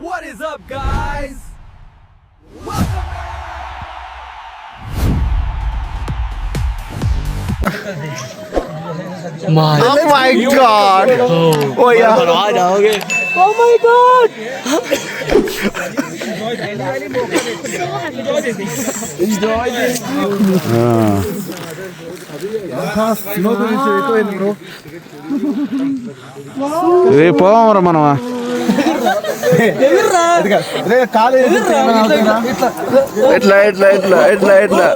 What is up, guys? Oh my god! Oh yeah! Oh my god! పోరా మనమా ఎట్లా ఎట్లా ఎట్లా ఎట్లా ఎట్లా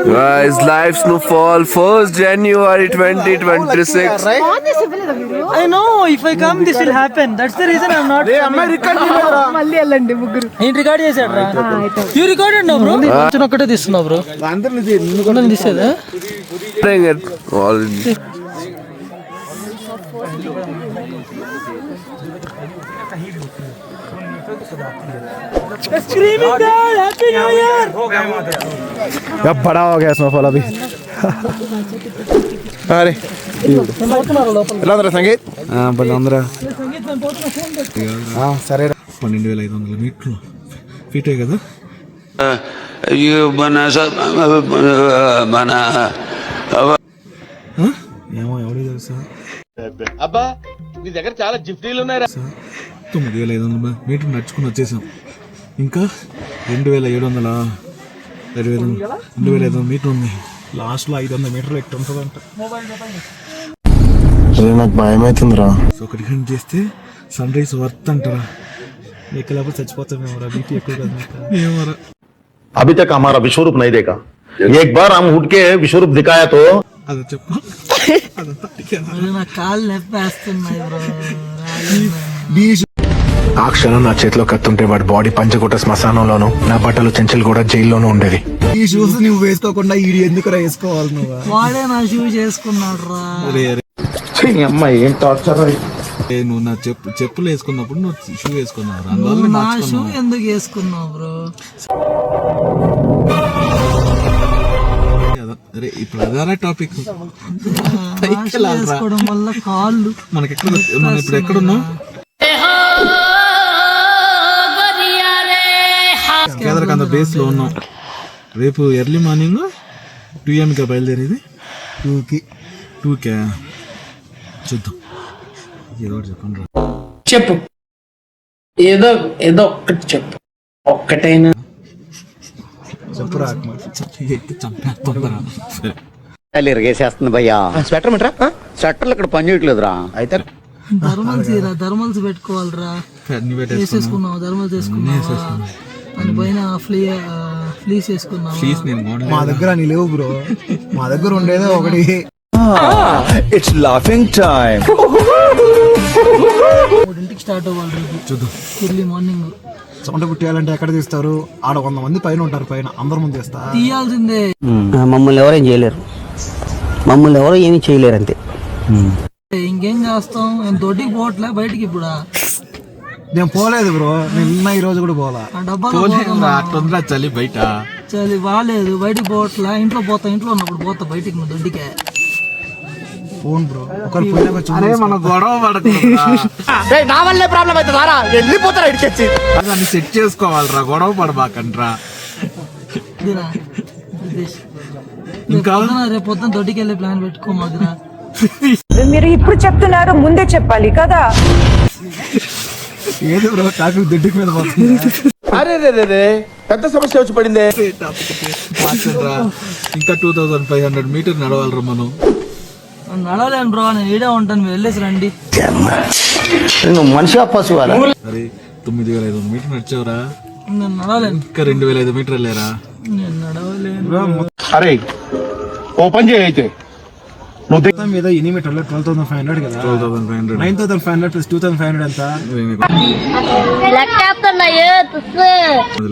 Guys, live snowfall 1st January 2026. I know, if I come this will happen. That's the reason I'm not. మళ్ళీ వెళ్ళండి ముగ్గురు నేను రికార్డ్ చేశాడు రా. You recorded no bro? నేను ఒక్కటే తీస్తున్నా బ్రో. అందరిని తీసేదా? Bring it all. Screaming God, Happy New Year! अब बड़ा हो गया स्नोफॉल अभी अरे ఎలా ఉందిరా సంగీత్ భలే ఉందిరా సరే 12,500 మీటర్లు ఫీటే కదా ఏమో ఎవడో తెలుసా అబ్బా నీ దగ్గర చాలా జిఫ్టీలు ఉన్నాయా 9,500 మీటర్లు నడుచుకుని వచ్చేసాం ఇంకా 2,500 మీటర్ ఉంది లాస్ట్ లో 500 మీటర్లు ఎట్టు ఉంటుందంట నాకు భయం అవుతుందిరా ఒకటి గంట చేస్తే సన్ రైజ్ వర్త్ అంటారా ఎక్కలేకపోతే చచ్చిపోతామేమోరా బీపీ ఎక్కువ కదా ఏమోరా अभी तक हमारा विश्वरूप नहीं देखा एक बार हम उठ के विश्वरूप दिखाया तो అది చెప్పు నా కాళ్ళు నొప్పేస్తున్నాయి బ్రో. ఆ క్షణం నా చేతిలో కత్తుంటే వాడి బాడీ పంచకోట శ్మశానంలోను నా బట్టలు చెంచలు కూడా జైల్లోనూ ఉండేది ఈ షూస్ నువ్వు వేసుకోకుండా ఈడు ఎందుకురా వేసుకోవాలి నువ్వు వాడే నా షూ చేసుకున్నాడు రా. అమ్మాయి ఏం టార్చర్ నువ్వు నా చెప్పులు వేసుకున్నప్పుడు నువ్వు షూ వేసుకున్నావు అందువల్ల నా షూ ఎందుకు వేసుకున్నావు బ్రో? అరే ఇప్పుడు అదారా టాపిక్ వేసుకోవడం వల్ల కాళ్ళు మనకి మనం ఇప్పుడు ఎక్కడున్నాం కేదార్కంద బేస్ లో ఉన్నాం రేపు ఎర్లీ మార్నింగ్ 2 AM బయలుదేరేది 2కే చూద్దాం ఏదో ఒకటి చెప్పండి రా చెప్పు ఏదో ఒక్కటి చెప్పు ఒక్కటైనా చెప్పురా చంపేస్తుందరా సరే ఇరగేసేస్తుంది భయ్యా స్వెటర్ మిట్రా స్వెటర్లు ఇక్కడ పని చేయట్లేదురా అయితే ధర్మల్స్ పెట్టుకోవాలిరా. వేసేసుకున్నావు ధర్మల్స్ వేసుకున్నావు దాని పైన ఫ్లీస్ వేసుకున్నావు. మా దగ్గర అని లేవు బ్రో మా దగ్గర ఉండేదే ఒకటి It's laughing time. 3 స్టార్ట్ అవ్వాలి రేపు ఎర్లీ మార్నింగ్. సొంట పుట్టేయాలంటే ఎక్కడ తీస్తారు ఆడ 100 మంది పైన ఉంటారు పైన అందరి ముందు తీస్తా తీయాల్సిందే. మమ్మల్ని ఎవరేం చేయలేరు మమ్మల్ని ఎవరు ఏమీ చేయలేరు అంతే. ఇంకేం చేస్తాం? నేను దొడ్డికి పోవట్లే బయటికి ఇప్పుడు. నేను పోలేదు బ్రో నిన్న ఈ రోజు కూడా పోలా ఆ డబ్బాలో అట్లా చలి బయట చలి బాగాలేదు బయటికి పోవట్లే. ఇంట్లో పోతా ఇంట్లో ఉన్నప్పుడు పోతా బయటికి నువ్వు దొడ్డికే. ఫోన్ బ్రో ఒకరు పోయినాక అరే మనం గొడవ పడకూడదురా నా వల్లే ప్రాబ్లం అవుతుంది రా వెళ్ళిపోతారా ఇడికొచ్చి దాన్ని సెట్ చేసుకోవాలిరా గొడవ పడబాకండ్రా ఇదిరా, ఇంకా రేపు పొద్దున దొడ్డికి వెళ్ళే ప్లాన్ పెట్టుకోమాదిరా. మీరు ఇప్పుడు చెప్తున్నారు ముందే చెప్పాలి కదా. ఏదో బ్రో ట్రాఫిక్ దిడ్డికి మీద పోతుంది అరే రే పెద్ద సమస్య వచ్చి పడిందే మార్చండ్రా ఇంకా 2,500 మీటర్ నడవాలరా మనం నడవలేను బ్రో నేను ఈడే ఉంటాను మీరు వెళ్ళేసి రండి. మనిషి పశువు అరే 9,500 మీటర్ నడిచావురా నేను నడవలేను. ఇంకా 2,500 మీటర్ వెళ్ళారా నేను నడవలేను. अरे ओपन जे అయితే మొత్తం మీద ఎన్ని మీటర్లు 12,500 కదా 12,500 9,500 ప్లస్ 2,500 ఎంత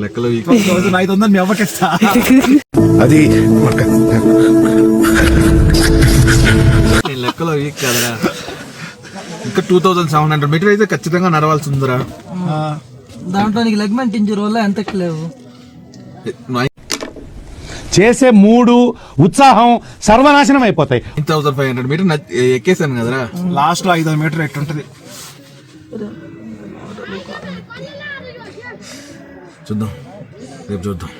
లెక్కలో 1,500 మీ అవ్వకిస్తా అది లెక్కలో వీక్ కదరా ఇంకా 2,700 మీటర్ అయితే ఖచ్చితంగా నడవాల్సి ఉందిరా. దాంట్లో నీకు లెగ్మెంట్ ఇంజరీ వల్ల ఎంత ఎక్కలేవు. చేసే మూడు ఉత్సాహం సర్వనాశనం అయిపోతాయి. 1500 మీటర్ ఎక్కేసాను కదరా. లాస్ట్ లో 500 మీటర్ ఎట్టుంటది చూద్దాం, రేపు చూద్దాం.